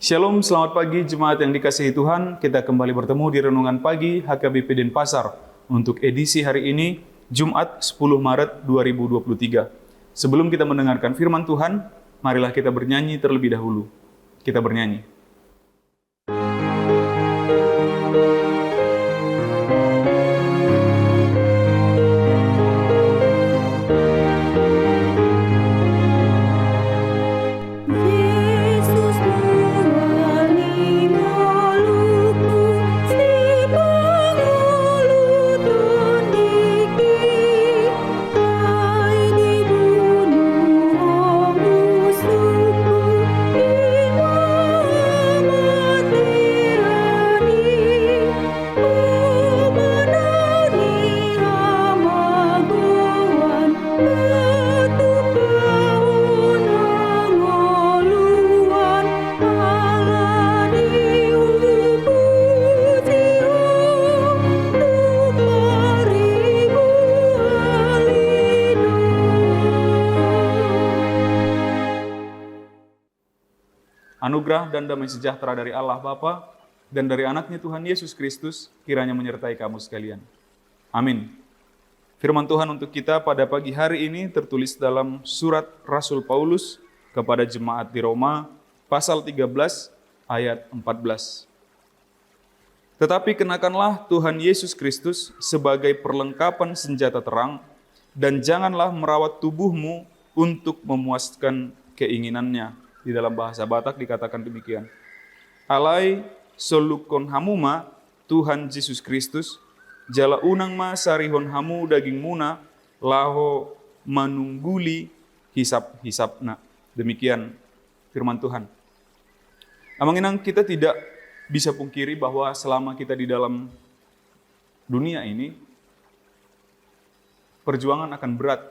Shalom, selamat pagi jemaat yang dikasihi Tuhan. Kita kembali bertemu di Renungan Pagi HKBP Denpasar untuk edisi hari ini, Jumat 10 Maret 2023. Sebelum kita mendengarkan firman Tuhan, marilah kita bernyanyi terlebih dahulu. Kita bernyanyi. Anugerah dan damai sejahtera dari Allah Bapa dan dari anaknya Tuhan Yesus Kristus kiranya menyertai kamu sekalian. Amin. Firman Tuhan untuk kita pada pagi hari ini tertulis dalam surat Rasul Paulus kepada jemaat di Roma, pasal 13 ayat 14. Tetapi kenakanlah Tuhan Yesus Kristus sebagai perlengkapan senjata terang, dan janganlah merawat tubuhmu untuk memuaskan keinginannya. Di dalam bahasa Batak dikatakan demikian. Alai solukon hamuma Tuhan Yesus Kristus, jala unang ma sarihon hamu daging muna, laho manungguli hisap-hisapna. Demikian firman Tuhan. Amanginang kita tidak bisa pungkiri bahwa selama kita di dalam dunia ini, perjuangan akan berat.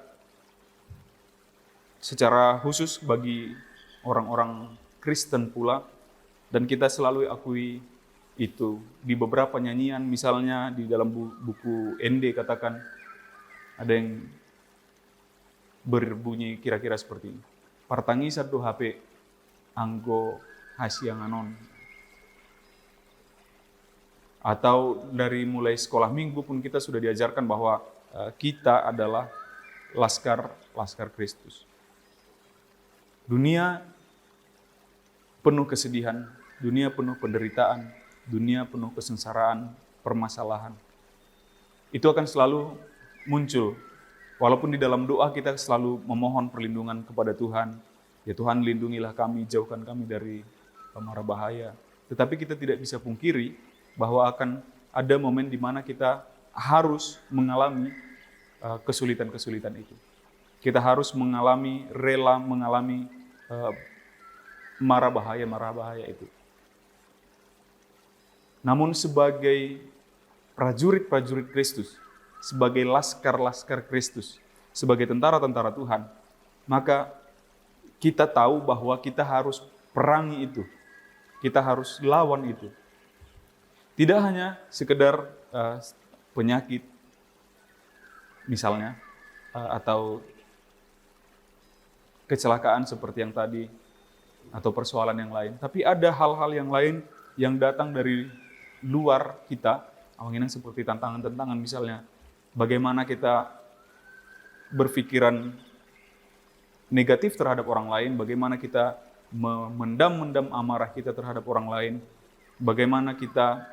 Secara khusus bagi orang-orang Kristen pula, dan kita selalu akui itu. Di beberapa nyanyian, misalnya di dalam buku ND katakan, ada yang berbunyi kira-kira seperti ini. Partangi satu HP, anggo hasianganon. Atau dari mulai sekolah minggu pun kita sudah diajarkan bahwa kita adalah laskar Kristus. Dunia penuh kesedihan, dunia penuh penderitaan, dunia penuh kesengsaraan, permasalahan. Itu akan selalu muncul. Walaupun di dalam doa kita selalu memohon perlindungan kepada Tuhan. Ya Tuhan, lindungilah kami, jauhkan kami dari mara bahaya. Tetapi kita tidak bisa pungkiri bahwa akan ada momen di mana kita harus mengalami kesulitan-kesulitan itu. Kita harus rela mengalami mara bahaya itu. Namun sebagai prajurit-prajurit Kristus, sebagai laskar-laskar Kristus, sebagai tentara-tentara Tuhan, maka kita tahu bahwa kita harus perangi itu. Kita harus lawan itu. Tidak hanya sekedar penyakit misalnya, atau kecelakaan seperti yang tadi, atau persoalan yang lain. Tapi ada hal-hal yang lain yang datang dari luar kita, seperti tantangan-tantangan misalnya. Bagaimana kita berpikiran negatif terhadap orang lain, bagaimana kita memendam amarah kita terhadap orang lain, bagaimana kita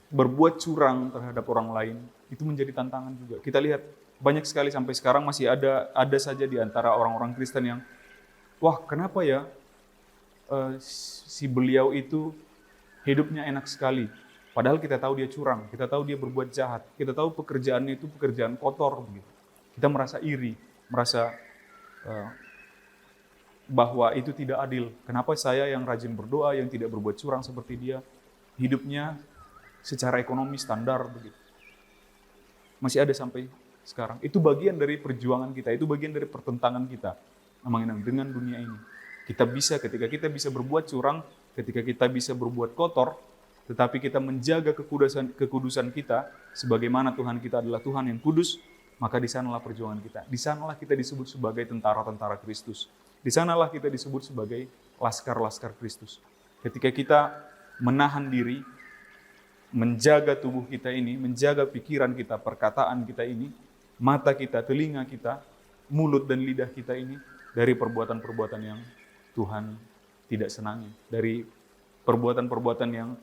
berbuat curang terhadap orang lain, itu menjadi tantangan juga. Kita lihat banyak sekali sampai sekarang masih ada saja di antara orang-orang Kristen yang, wah kenapa ya si beliau itu hidupnya enak sekali. Padahal kita tahu dia curang, kita tahu dia berbuat jahat, kita tahu pekerjaannya itu pekerjaan kotor. Begitu. Kita merasa iri, merasa bahwa itu tidak adil. Kenapa saya yang rajin berdoa, yang tidak berbuat curang seperti dia, hidupnya secara ekonomi standar begitu. Masih ada sampai sekarang. Itu bagian dari perjuangan kita, itu bagian dari pertentangan kita dengan dunia ini. Ketika kita bisa berbuat curang, ketika kita bisa berbuat kotor, tetapi kita menjaga kekudusan kita, sebagaimana Tuhan kita adalah Tuhan yang kudus, maka di sanalah perjuangan kita. Di sanalah kita disebut sebagai tentara-tentara Kristus. Di sanalah kita disebut sebagai laskar-laskar Kristus. Ketika kita menahan diri, menjaga tubuh kita ini, menjaga pikiran kita, perkataan kita ini, mata kita, telinga kita, mulut dan lidah kita ini dari perbuatan-perbuatan yang Tuhan tidak senangi, dari perbuatan-perbuatan yang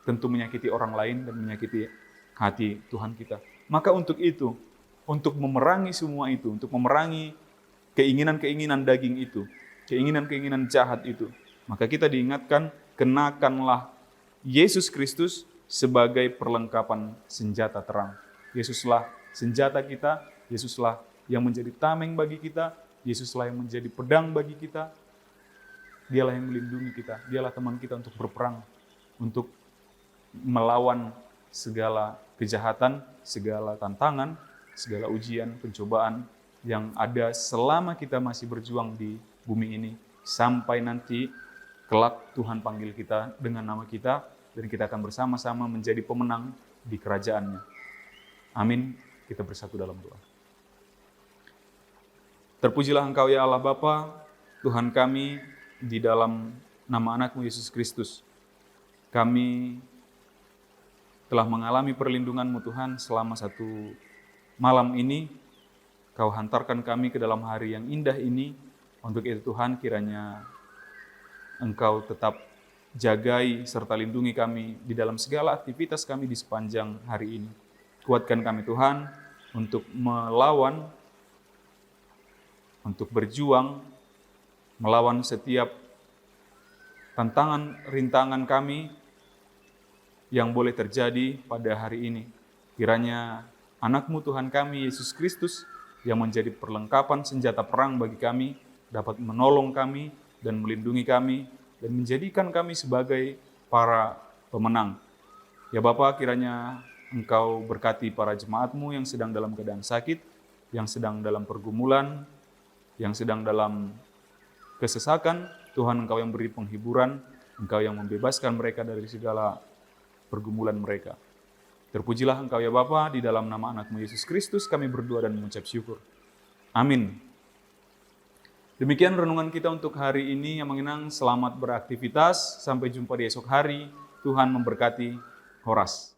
tentu menyakiti orang lain dan menyakiti hati Tuhan kita. Maka untuk itu, untuk memerangi semua itu, untuk memerangi keinginan-keinginan daging itu, keinginan-keinginan jahat itu, maka kita diingatkan, kenakanlah Yesus Kristus sebagai perlengkapan senjata terang. Yesuslah senjata kita, Yesuslah yang menjadi tameng bagi kita, Yesuslah yang menjadi pedang bagi kita. Dialah yang melindungi kita, dialah teman kita untuk berperang, untuk melawan segala kejahatan, segala tantangan, segala ujian, pencobaan yang ada selama kita masih berjuang di bumi ini, sampai nanti kelak Tuhan panggil kita dengan nama kita, dan kita akan bersama-sama menjadi pemenang di kerajaan-Nya. Amin. Kita bersatu dalam doa. Terpujilah Engkau ya Allah Bapa, Tuhan kami, di dalam nama anak-Mu Yesus Kristus. Kami telah mengalami perlindungan-Mu Tuhan selama satu malam ini. Kau hantarkan kami ke dalam hari yang indah ini. Untuk itu Tuhan, kiranya Engkau tetap jagai serta lindungi kami di dalam segala aktivitas kami di sepanjang hari ini. Kuatkan kami Tuhan untuk melawan, untuk berjuang, melawan setiap tantangan, rintangan kami yang boleh terjadi pada hari ini. Kiranya anak-Mu Tuhan kami, Yesus Kristus, yang menjadi perlengkapan senjata perang bagi kami, dapat menolong kami dan melindungi kami, dan menjadikan kami sebagai para pemenang. Ya Bapa, kiranya Engkau berkati para jemaat-Mu yang sedang dalam keadaan sakit, yang sedang dalam pergumulan, yang sedang dalam kesesakan. Tuhan, Engkau yang beri penghiburan, Engkau yang membebaskan mereka dari segala pergumulan mereka. Terpujilah Engkau ya Bapa, di dalam nama anak-Mu Yesus Kristus kami berdoa dan mengucap syukur. Amin. Demikian renungan kita untuk hari ini. Yang mengenang, selamat beraktivitas. Sampai jumpa di esok hari. Tuhan memberkati. Horas.